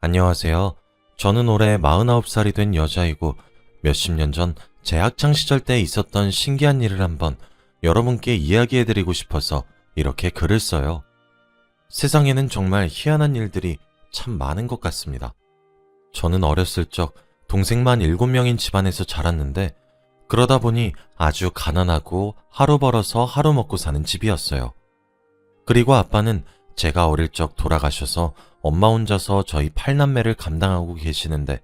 안녕하세요. 저는 올해 49살이 된 여자이고 몇십 년 전 제 학창 시절 때 있었던 신기한 일을 한번 여러분께 이야기해드리고 싶어서 이렇게 글을 써요. 세상에는 정말 희한한 일들이 참 많은 것 같습니다. 저는 어렸을 적 동생만 7명인 집안에서 자랐는데 그러다 보니 아주 가난하고 하루 벌어서 하루 먹고 사는 집이었어요. 그리고 아빠는 제가 어릴 적 돌아가셔서 엄마 혼자서 저희 8남매를 감당하고 계시는데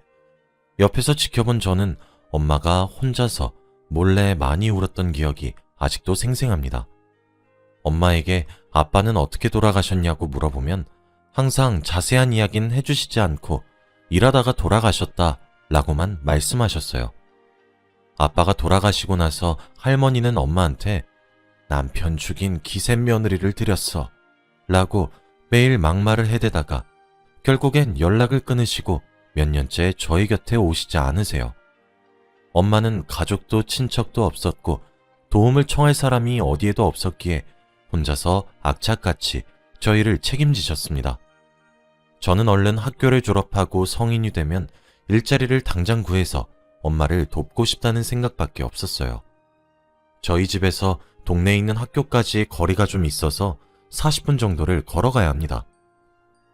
옆에서 지켜본 저는 엄마가 혼자서 몰래 많이 울었던 기억이 아직도 생생합니다. 엄마에게 아빠는 어떻게 돌아가셨냐고 물어보면 항상 자세한 이야기는 해주시지 않고 일하다가 돌아가셨다 라고만 말씀하셨어요. 아빠가 돌아가시고 나서 할머니는 엄마한테 남편 죽인 기생 며느리를 들였어 라고 매일 막말을 해대다가 결국엔 연락을 끊으시고 몇 년째 저희 곁에 오시지 않으세요. 엄마는 가족도 친척도 없었고 도움을 청할 사람이 어디에도 없었기에 혼자서 악착같이 저희를 책임지셨습니다. 저는 얼른 학교를 졸업하고 성인이 되면 일자리를 당장 구해서 엄마를 돕고 싶다는 생각밖에 없었어요. 저희 집에서 동네에 있는 학교까지 거리가 좀 있어서 40분 정도를 걸어가야 합니다.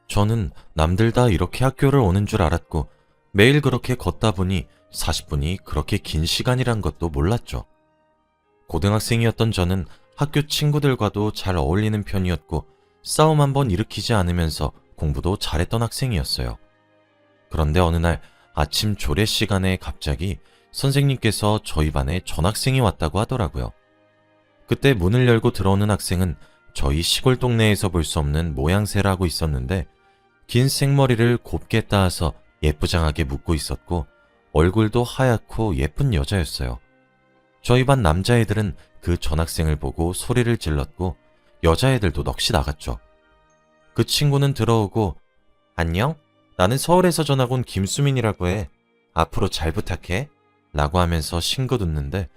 저는 남들 다 이렇게 학교를 오는 줄 알았고 매일 그렇게 걷다 보니 40분이 그렇게 긴 시간이란 것도 몰랐죠. 고등학생이었던 저는 학교 친구들과도 잘 어울리는 편이었고 싸움 한번 일으키지 않으면서 공부도 잘했던 학생이었어요. 그런데 어느 날 아침 조례 시간에 갑자기 선생님께서 저희 반에 전학생이 왔다고 하더라고요. 그때 문을 열고 들어오는 학생은 저희 시골 동네에서 볼 수 없는 모양새를 하고 있었는데 긴 생머리를 곱게 따서 예쁘장하게 묶고 있었고 얼굴도 하얗고 예쁜 여자였어요. 저희 반 남자애들은 그 전학생을 보고 소리를 질렀고 여자애들도 넋이 나갔죠. 그 친구는 들어오고 안녕? 나는 서울에서 전학 온 김수민이라고 해. 앞으로 잘 부탁해. 라고 하면서 싱긋 웃는데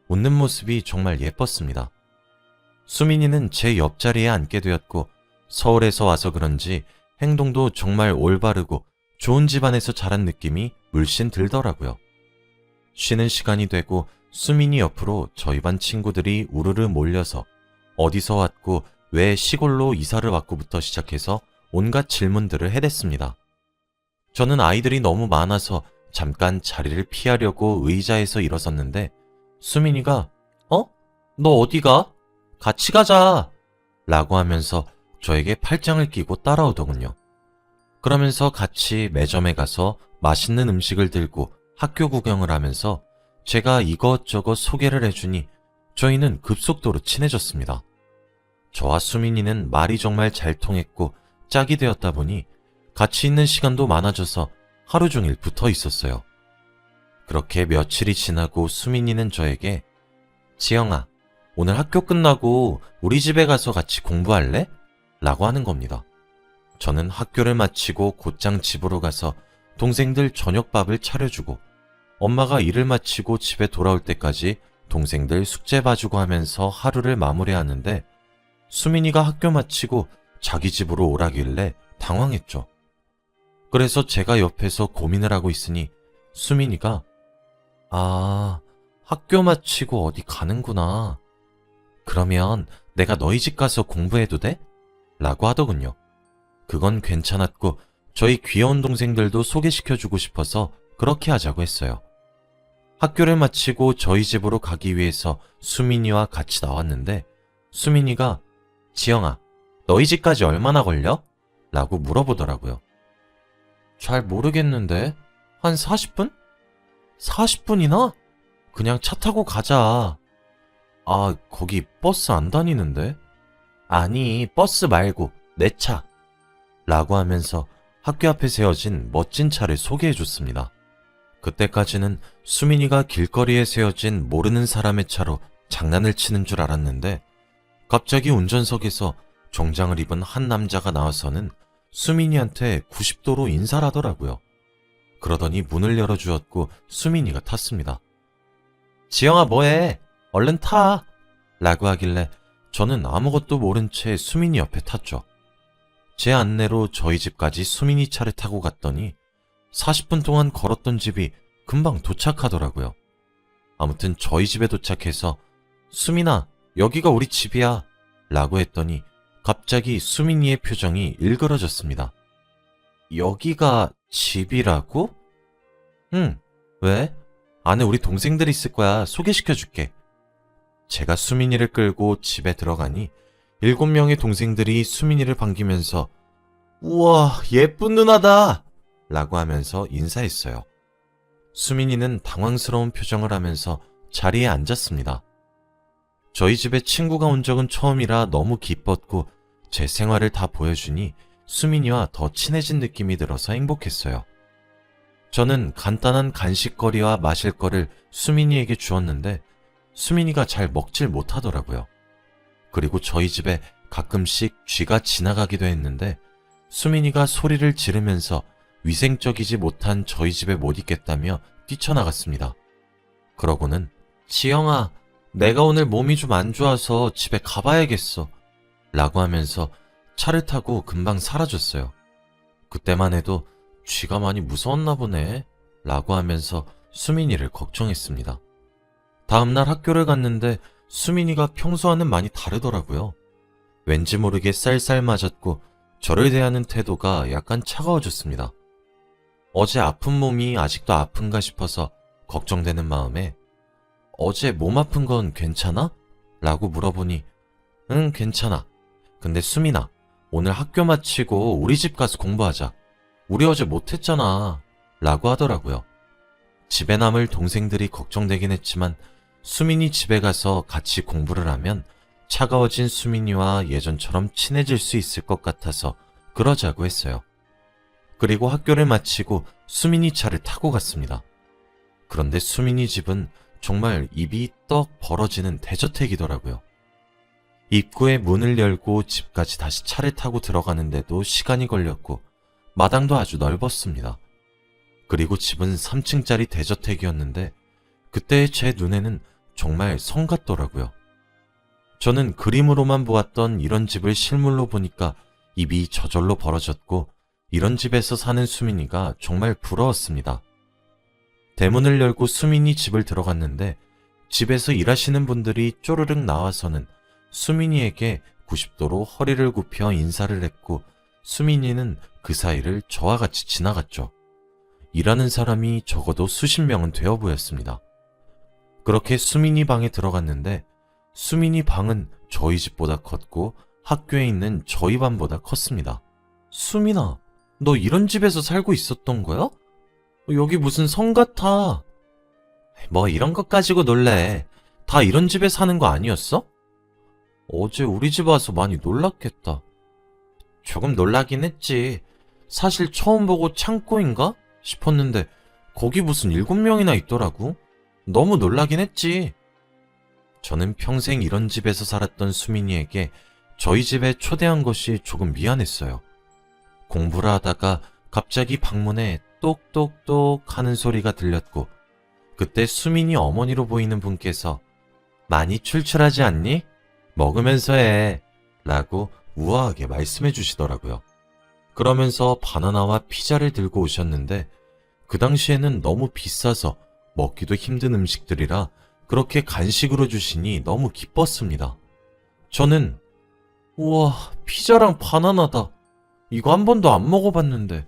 웃는 모습이 정말 예뻤습니다. 수민이는 제 옆자리에 앉게 되었고 서울에서 와서 그런지 행동도 정말 올바르고 좋은 집안에서 자란 느낌이 물씬 들더라고요. 쉬는 시간이 되고 수민이 옆으로 저희 반 친구들이 우르르 몰려서 어디서 왔고 왜 시골로 이사를 왔고부터 시작해서 온갖 질문들을 해댔습니다. 저는 아이들이 너무 많아서 잠깐 자리를 피하려고 의자에서 일어섰는데 수민이가 너 어디가? 같이 가자! 라고 하면서 저에게 팔짱을 끼고 따라오더군요. 그러면서 같이 매점에 가서 맛있는 음식을 들고 학교 구경을 하면서 제가 이것저것 소개를 해주니 저희는 급속도로 친해졌습니다. 저와 수민이는 말이 정말 잘 통했고 짝이 되었다 보니 같이 있는 시간도 많아져서 하루 종일 붙어 있었어요. 그렇게 며칠이 지나고 수민이는 저에게 지영아, 오늘 학교 끝나고 우리 집에 가서 같이 공부할래? 라고 하는 겁니다. 저는 학교를 마치고 곧장 집으로 가서 동생들 저녁밥을 차려주고 엄마가 일을 마치고 집에 돌아올 때까지 동생들 숙제 봐주고 하면서 하루를 마무리하는데 수민이가 학교 마치고 자기 집으로 오라길래 당황했죠. 그래서 제가 옆에서 고민을 하고 있으니 수민이가 학교 마치고 어디 가는구나. 그러면 내가 너희 집 가서 공부해도 돼? 라고 하더군요. 그건 괜찮았고 저희 귀여운 동생들도 소개시켜주고 싶어서 그렇게 하자고 했어요. 학교를 마치고 저희 집으로 가기 위해서 수민이와 같이 나왔는데 수민이가 지영아, 너희 집까지 얼마나 걸려? 라고 물어보더라고요. 잘 모르겠는데 한 40분? 40분이나? 그냥 차 타고 가자. 거기 버스 안 다니는데? 아니, 버스 말고 내 차. 라고 하면서 학교 앞에 세워진 멋진 차를 소개해줬습니다. 그때까지는 수민이가 길거리에 세워진 모르는 사람의 차로 장난을 치는 줄 알았는데 갑자기 운전석에서 정장을 입은 한 남자가 나와서는 수민이한테 90도로 인사를 하더라고요. 그러더니 문을 열어주었고 수민이가 탔습니다. 지영아 뭐해? 얼른 타! 라고 하길래 저는 아무것도 모른 채 수민이 옆에 탔죠. 제 안내로 저희 집까지 수민이 차를 타고 갔더니 40분 동안 걸었던 집이 금방 도착하더라고요. 아무튼 저희 집에 도착해서 수민아, 여기가 우리 집이야 라고 했더니 갑자기 수민이의 표정이 일그러졌습니다. 여기가 집이라고? 응, 왜? 안에 우리 동생들이 있을 거야. 소개시켜줄게. 제가 수민이를 끌고 집에 들어가니 7명의 동생들이 수민이를 반기면서 우와, 예쁜 누나다! 라고 하면서 인사했어요. 수민이는 당황스러운 표정을 하면서 자리에 앉았습니다. 저희 집에 친구가 온 적은 처음이라 너무 기뻤고 제 생활을 다 보여주니 수민이와 더 친해진 느낌이 들어서 행복했어요. 저는 간단한 간식거리와 마실 거를 수민이에게 주었는데 수민이가 잘 먹질 못하더라고요. 그리고 저희 집에 가끔씩 쥐가 지나가기도 했는데 수민이가 소리를 지르면서 위생적이지 못한 저희 집에 못 있겠다며 뛰쳐나갔습니다. 그러고는 지영아, 내가 오늘 몸이 좀 안 좋아서 집에 가봐야겠어 라고 하면서 차를 타고 금방 사라졌어요. 그때만 해도 쥐가 많이 무서웠나 보네 라고 하면서 수민이를 걱정했습니다. 다음날 학교를 갔는데 수민이가 평소와는 많이 다르더라고요. 왠지 모르게 쌀쌀 맞았고 저를 대하는 태도가 약간 차가워졌습니다. 어제 아픈 몸이 아직도 아픈가 싶어서 걱정되는 마음에 어제 몸 아픈 건 괜찮아? 라고 물어보니 응, 괜찮아. 근데 수민아, 오늘 학교 마치고 우리 집 가서 공부하자. 우리 어제 못했잖아 라고 하더라고요. 집에 남을 동생들이 걱정되긴 했지만 수민이 집에 가서 같이 공부를 하면 차가워진 수민이와 예전처럼 친해질 수 있을 것 같아서 그러자고 했어요. 그리고 학교를 마치고 수민이 차를 타고 갔습니다. 그런데 수민이 집은 정말 입이 떡 벌어지는 대저택이더라고요. 입구에 문을 열고 집까지 다시 차를 타고 들어가는데도 시간이 걸렸고 마당도 아주 넓었습니다. 그리고 집은 3층짜리 대저택이었는데 그때의 제 눈에는 정말 성 같더라고요. 저는 그림으로만 보았던 이런 집을 실물로 보니까 입이 저절로 벌어졌고 이런 집에서 사는 수민이가 정말 부러웠습니다. 대문을 열고 수민이 집을 들어갔는데 집에서 일하시는 분들이 쪼르륵 나와서는 수민이에게 90도로 허리를 굽혀 인사를 했고 수민이는 그 사이를 저와 같이 지나갔죠. 일하는 사람이 적어도 수십 명은 되어 보였습니다. 그렇게 수민이 방에 들어갔는데 수민이 방은 저희 집보다 컸고 학교에 있는 저희 반보다 컸습니다. 수민아, 너 이런 집에서 살고 있었던 거야? 여기 무슨 성 같아. 뭐 이런 것 가지고 놀래. 다 이런 집에 사는 거 아니었어? 어제 우리 집 와서 많이 놀랐겠다. 조금 놀라긴 했지. 사실 처음 보고 창고인가 싶었는데 거기 무슨 7명이나 있더라고. 너무 놀라긴 했지. 저는 평생 이런 집에서 살았던 수민이에게 저희 집에 초대한 것이 조금 미안했어요. 공부를 하다가 갑자기 방문에 똑똑똑 하는 소리가 들렸고 그때 수민이 어머니로 보이는 분께서 많이 출출하지 않니? 먹으면서 해 라고 우아하게 말씀해 주시더라고요. 그러면서 바나나와 피자를 들고 오셨는데 그 당시에는 너무 비싸서 먹기도 힘든 음식들이라 그렇게 간식으로 주시니 너무 기뻤습니다. 저는 우와, 피자랑 바나나다. 이거 한 번도 안 먹어봤는데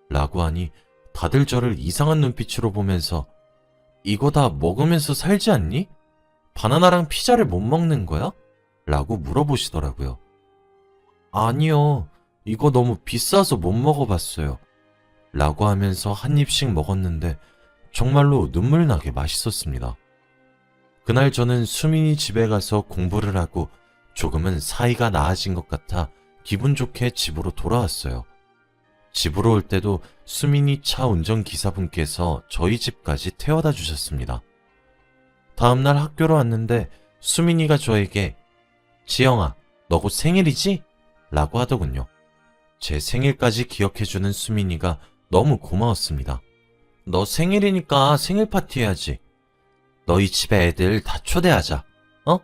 라고 하니 다들 저를 이상한 눈빛으로 보면서 이거 다 먹으면서 살지 않니? 바나나랑 피자를 못 먹는 거야? 라고 물어보시더라고요. 아니요, 이거 너무 비싸서 못 먹어봤어요 라고 하면서 한 입씩 먹었는데 정말로 눈물 나게 맛있었습니다. 그날 저는 수민이 집에 가서 공부를 하고 조금은 사이가 나아진 것 같아 기분 좋게 집으로 돌아왔어요. 집으로 올 때도 수민이 차 운전기사분께서 저희 집까지 태워다 주셨습니다. 다음날 학교로 왔는데 수민이가 저에게 지영아, 너 곧 생일이지? 라고 하더군요. 제 생일까지 기억해주는 수민이가 너무 고마웠습니다. 너 생일이니까 생일 파티 해야지. 너희 집에 애들 다 초대하자. 어?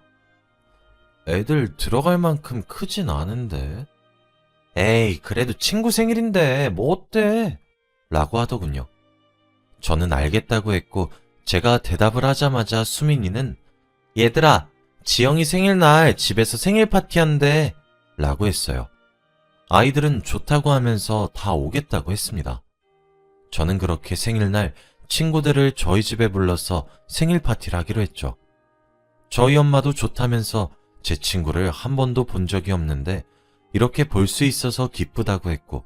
애들 들어갈 만큼 크진 않은데. 에이, 그래도 친구 생일인데 뭐 어때? 라고 하더군요. 저는 알겠다고 했고 제가 대답을 하자마자 수민이는 얘들아, 지영이 생일날 집에서 생일 파티한대 라고 했어요. 아이들은 좋다고 하면서 다 오겠다고 했습니다. 저는 그렇게 생일날 친구들을 저희 집에 불러서 생일 파티를 하기로 했죠. 저희 엄마도 좋다면서 제 친구를 한 번도 본 적이 없는데 이렇게 볼 수 있어서 기쁘다고 했고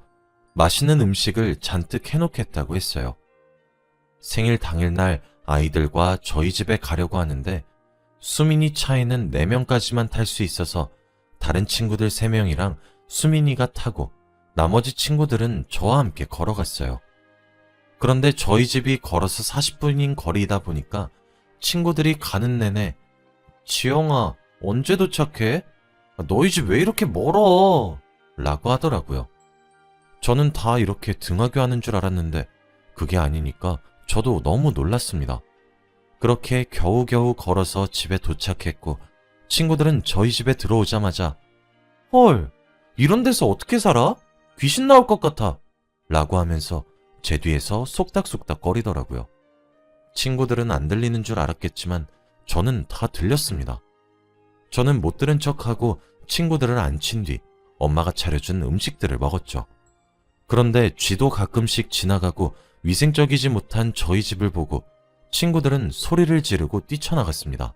맛있는 음식을 잔뜩 해놓겠다고 했어요. 생일 당일날 아이들과 저희 집에 가려고 하는데 수민이 차에는 4명까지만 탈 수 있어서 다른 친구들 3명이랑 수민이가 타고 나머지 친구들은 저와 함께 걸어갔어요. 그런데 저희 집이 걸어서 40분인 거리이다 보니까 친구들이 가는 내내 지영아, 언제 도착해? 너희 집 왜 이렇게 멀어? 라고 하더라고요. 저는 다 이렇게 등하교 하는 줄 알았는데 그게 아니니까 저도 너무 놀랐습니다. 그렇게 겨우겨우 걸어서 집에 도착했고 친구들은 저희 집에 들어오자마자 헐, 이런 데서 어떻게 살아? 귀신 나올 것 같아 라고 하면서 제 뒤에서 속닥속닥 거리더라고요. 친구들은 안 들리는 줄 알았겠지만 저는 다 들렸습니다. 저는 못 들은 척하고 친구들을 앉힌 뒤 엄마가 차려준 음식들을 먹었죠. 그런데 쥐도 가끔씩 지나가고 위생적이지 못한 저희 집을 보고 친구들은 소리를 지르고 뛰쳐나갔습니다.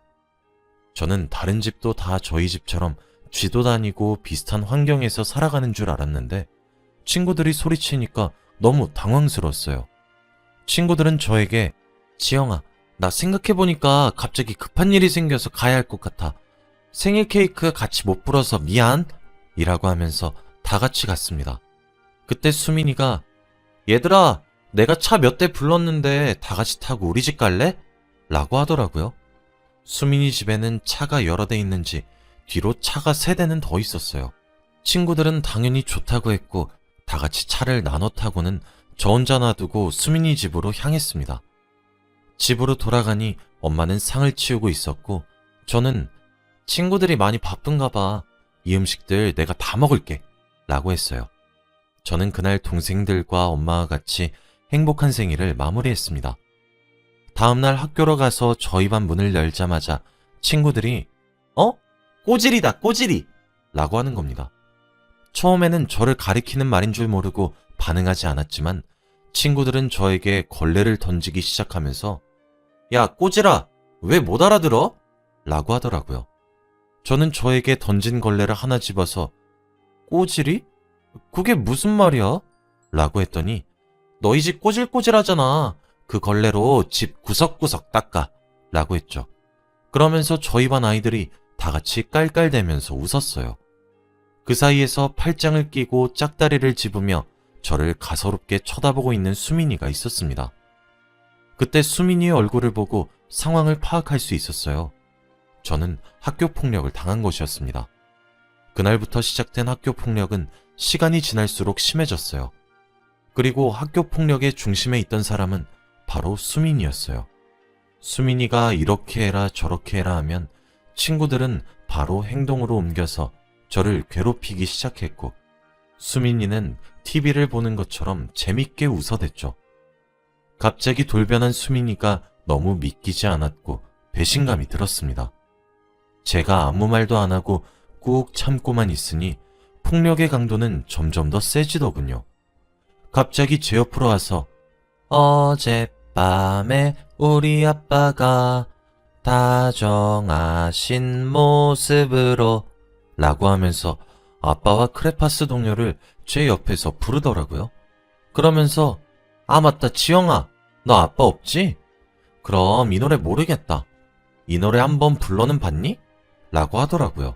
저는 다른 집도 다 저희 집처럼 쥐도 다니고 비슷한 환경에서 살아가는 줄 알았는데 친구들이 소리치니까 너무 당황스러웠어요. 친구들은 저에게 지영아, 나 생각해보니까 갑자기 급한 일이 생겨서 가야 할 것 같아. 생일 케이크 같이 못 불어서 미안 이라고 하면서 다 같이 갔습니다. 그때 수민이가 얘들아, 내가 차 몇 대 불렀는데 다 같이 타고 우리 집 갈래? 라고 하더라고요. 수민이 집에는 차가 여러 대 있는지 뒤로 차가 3대는 더 있었어요. 친구들은 당연히 좋다고 했고 다 같이 차를 나눠 타고는 저 혼자 놔두고 수민이 집으로 향했습니다. 집으로 돌아가니 엄마는 상을 치우고 있었고 저는 친구들이 많이 바쁜가 봐. 이 음식들 내가 다 먹을게 라고 했어요. 저는 그날 동생들과 엄마와 같이 행복한 생일을 마무리했습니다. 다음날 학교로 가서 저희 반 문을 열자마자 친구들이 꼬질이다 꼬질이 라고 하는 겁니다. 처음에는 저를 가리키는 말인 줄 모르고 반응하지 않았지만 친구들은 저에게 걸레를 던지기 시작하면서 야 꼬질아, 왜 못 알아들어? 라고 하더라고요. 저는 저에게 던진 걸레를 하나 집어서 꼬질이? 그게 무슨 말이야? 라고 했더니 너희 집 꼬질꼬질하잖아. 그 걸레로 집 구석구석 닦아 라고 했죠. 그러면서 저희 반 아이들이 다 같이 깔깔대면서 웃었어요. 그 사이에서 팔짱을 끼고 짝다리를 집으며 저를 가소롭게 쳐다보고 있는 수민이가 있었습니다. 그때 수민이의 얼굴을 보고 상황을 파악할 수 있었어요. 저는 학교 폭력을 당한 것이었습니다. 그날부터 시작된 학교 폭력은 시간이 지날수록 심해졌어요. 그리고 학교 폭력의 중심에 있던 사람은 바로 수민이였어요. 수민이가 이렇게 해라 저렇게 해라 하면 친구들은 바로 행동으로 옮겨서 저를 괴롭히기 시작했고 수민이는 TV를 보는 것처럼 재밌게 웃어댔죠. 갑자기 돌변한 수민이가 너무 믿기지 않았고 배신감이 들었습니다. 제가 아무 말도 안 하고 꾹 참고만 있으니 폭력의 강도는 점점 더 세지더군요. 갑자기 제 옆으로 와서 어젯밤에 우리 아빠가 다정하신 모습으로 라고 하면서 아빠와 크레파스 동요를 제 옆에서 부르더라고요. 그러면서 맞다 지영아, 너 아빠 없지? 그럼 이 노래 모르겠다. 이 노래 한번 불러는 봤니? 라고 하더라고요.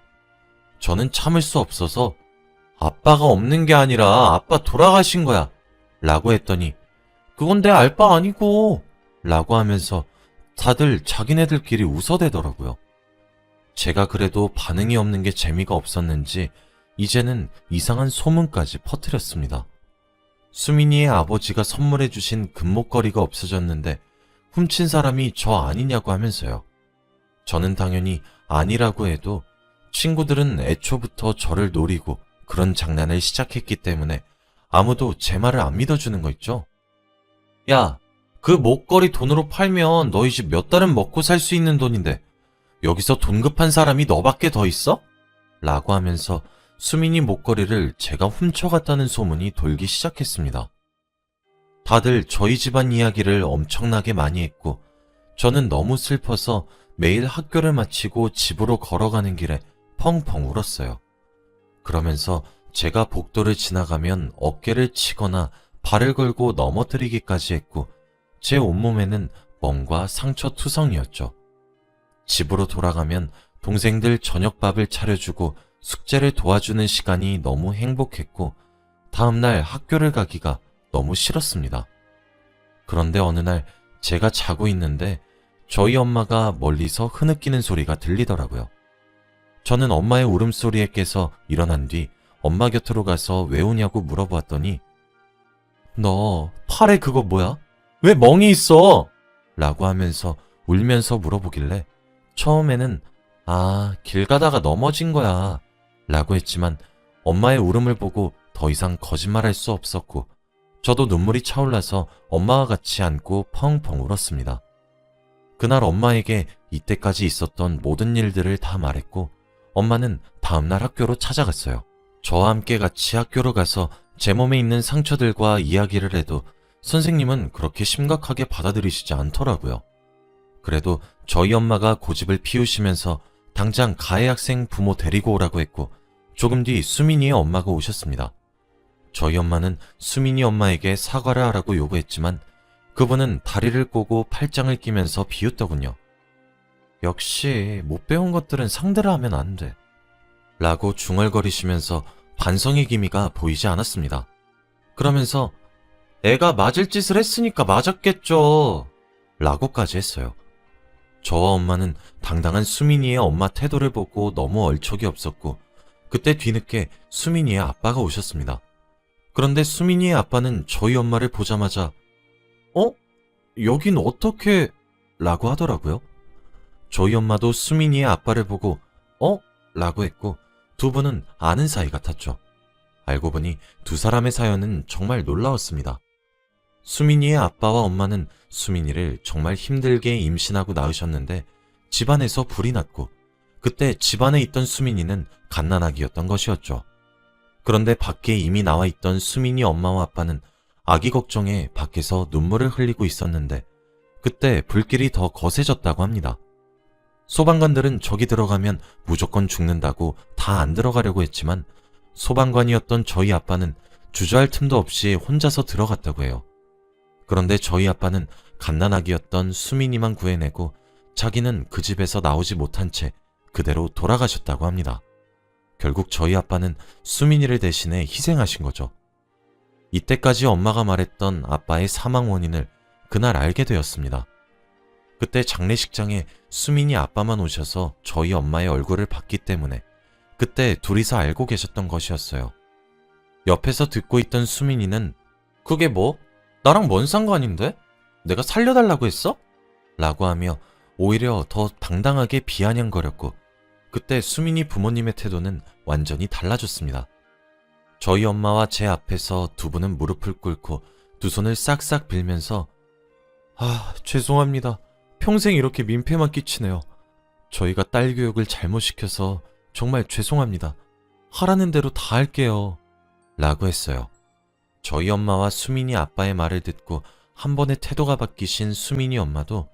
저는 참을 수 없어서 아빠가 없는 게 아니라 아빠 돌아가신 거야 라고 했더니 그건 내 알바 아니고 라고 하면서 다들 자기네들끼리 웃어대더라고요. 제가 그래도 반응이 없는 게 재미가 없었는지 이제는 이상한 소문까지 퍼뜨렸습니다. 수민이의 아버지가 선물해 주신 금목걸이가 없어졌는데 훔친 사람이 저 아니냐고 하면서요. 저는 당연히 아니라고 해도 친구들은 애초부터 저를 노리고 그런 장난을 시작했기 때문에 아무도 제 말을 안 믿어주는 거 있죠? 야, 그 목걸이 돈으로 팔면 너희 집 몇 달은 먹고 살 수 있는 돈인데 여기서 돈 급한 사람이 너밖에 더 있어? 라고 하면서 수민이 목걸이를 제가 훔쳐갔다는 소문이 돌기 시작했습니다. 다들 저희 집안 이야기를 엄청나게 많이 했고 저는 너무 슬퍼서 매일 학교를 마치고 집으로 걸어가는 길에 펑펑 울었어요. 그러면서 제가 복도를 지나가면 어깨를 치거나 발을 걸고 넘어뜨리기까지 했고 제 온몸에는 멍과 상처 투성이었죠. 집으로 돌아가면 동생들 저녁밥을 차려주고 숙제를 도와주는 시간이 너무 행복했고 다음날 학교를 가기가 너무 싫었습니다. 그런데 어느 날 제가 자고 있는데 저희 엄마가 멀리서 흐느끼는 소리가 들리더라고요. 저는 엄마의 울음소리에 깨서 일어난 뒤 엄마 곁으로 가서 왜 우냐고 물어보았더니 너 팔에 그거 뭐야? 왜 멍이 있어? 라고 하면서 울면서 물어보길래 처음에는 길 가다가 넘어진 거야 라고 했지만 엄마의 울음을 보고 더 이상 거짓말할 수 없었고 저도 눈물이 차올라서 엄마와 같이 안고 펑펑 울었습니다. 그날 엄마에게 이때까지 있었던 모든 일들을 다 말했고 엄마는 다음날 학교로 찾아갔어요. 저와 함께 같이 학교로 가서 제 몸에 있는 상처들과 이야기를 해도 선생님은 그렇게 심각하게 받아들이시지 않더라고요. 그래도 저희 엄마가 고집을 피우시면서 당장 가해 학생 부모 데리고 오라고 했고 조금 뒤 수민이의 엄마가 오셨습니다. 저희 엄마는 수민이 엄마에게 사과를 하라고 요구했지만 그분은 다리를 꼬고 팔짱을 끼면서 비웃더군요. 역시 못 배운 것들은 상대를 하면 안 돼. 라고 중얼거리시면서 반성의 기미가 보이지 않았습니다. 그러면서 애가 맞을 짓을 했으니까 맞았겠죠. 라고까지 했어요. 저와 엄마는 당당한 수민이의 엄마 태도를 보고 너무 얼척이 없었고 그때 뒤늦게 수민이의 아빠가 오셨습니다. 그런데 수민이의 아빠는 저희 엄마를 보자마자 여긴 어떻게... 라고 하더라고요. 저희 엄마도 수민이의 아빠를 보고 라고 했고 두 분은 아는 사이 같았죠. 알고 보니 두 사람의 사연은 정말 놀라웠습니다. 수민이의 아빠와 엄마는 수민이를 정말 힘들게 임신하고 낳으셨는데 집안에서 불이 났고 그때 집안에 있던 수민이는 갓난아기였던 것이었죠. 그런데 밖에 이미 나와 있던 수민이 엄마와 아빠는 아기 걱정에 밖에서 눈물을 흘리고 있었는데 그때 불길이 더 거세졌다고 합니다. 소방관들은 저기 들어가면 무조건 죽는다고 다 안 들어가려고 했지만 소방관이었던 저희 아빠는 주저할 틈도 없이 혼자서 들어갔다고 해요. 그런데 저희 아빠는 갓난아기였던 수민이만 구해내고 자기는 그 집에서 나오지 못한 채 그대로 돌아가셨다고 합니다. 결국 저희 아빠는 수민이를 대신해 희생하신 거죠. 이때까지 엄마가 말했던 아빠의 사망 원인을 그날 알게 되었습니다. 그때 장례식장에 수민이 아빠만 오셔서 저희 엄마의 얼굴을 봤기 때문에 그때 둘이서 알고 계셨던 것이었어요. 옆에서 듣고 있던 수민이는 그게 뭐? 나랑 뭔 상관인데? 내가 살려달라고 했어? 라고 하며 오히려 더 당당하게 비아냥거렸고 그때 수민이 부모님의 태도는 완전히 달라졌습니다. 저희 엄마와 제 앞에서 두 분은 무릎을 꿇고 두 손을 싹싹 빌면서 죄송합니다. 평생 이렇게 민폐만 끼치네요. 저희가 딸 교육을 잘못 시켜서 정말 죄송합니다. 하라는 대로 다 할게요. 라고 했어요. 저희 엄마와 수민이 아빠의 말을 듣고 한 번에 태도가 바뀌신 수민이 엄마도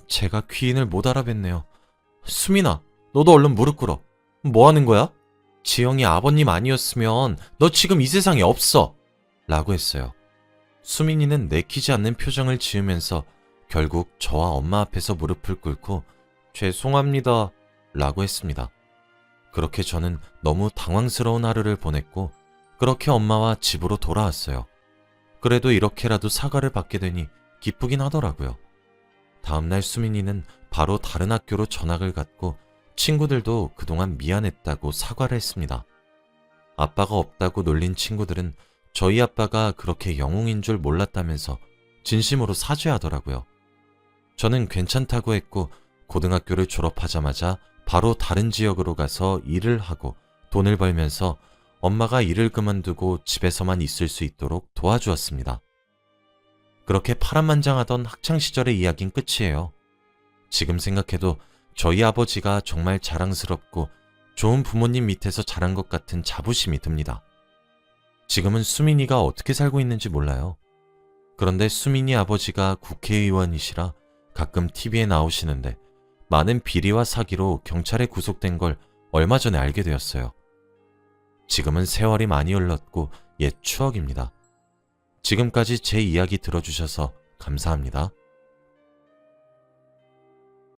제가 귀인을 못 알아뵀네요. 수민아, 너도 얼른 무릎 꿇어. 뭐 하는 거야? 지영이 아버님 아니었으면 너 지금 이 세상에 없어. 라고 했어요. 수민이는 내키지 않는 표정을 지으면서 결국 저와 엄마 앞에서 무릎을 꿇고 죄송합니다. 라고 했습니다. 그렇게 저는 너무 당황스러운 하루를 보냈고 그렇게 엄마와 집으로 돌아왔어요. 그래도 이렇게라도 사과를 받게 되니 기쁘긴 하더라고요. 다음날 수민이는 바로 다른 학교로 전학을 갔고 친구들도 그동안 미안했다고 사과를 했습니다. 아빠가 없다고 놀린 친구들은 저희 아빠가 그렇게 영웅인 줄 몰랐다면서 진심으로 사죄하더라고요. 저는 괜찮다고 했고 고등학교를 졸업하자마자 바로 다른 지역으로 가서 일을 하고 돈을 벌면서 엄마가 일을 그만두고 집에서만 있을 수 있도록 도와주었습니다. 그렇게 파란만장하던 학창시절의 이야기는 끝이에요. 지금 생각해도 저희 아버지가 정말 자랑스럽고 좋은 부모님 밑에서 자란 것 같은 자부심이 듭니다. 지금은 수민이가 어떻게 살고 있는지 몰라요. 그런데 수민이 아버지가 국회의원이시라 가끔 TV에 나오시는데 많은 비리와 사기로 경찰에 구속된 걸 얼마 전에 알게 되었어요. 지금은 세월이 많이 흘렀고 옛 추억입니다. 지금까지 제 이야기 들어주셔서 감사합니다.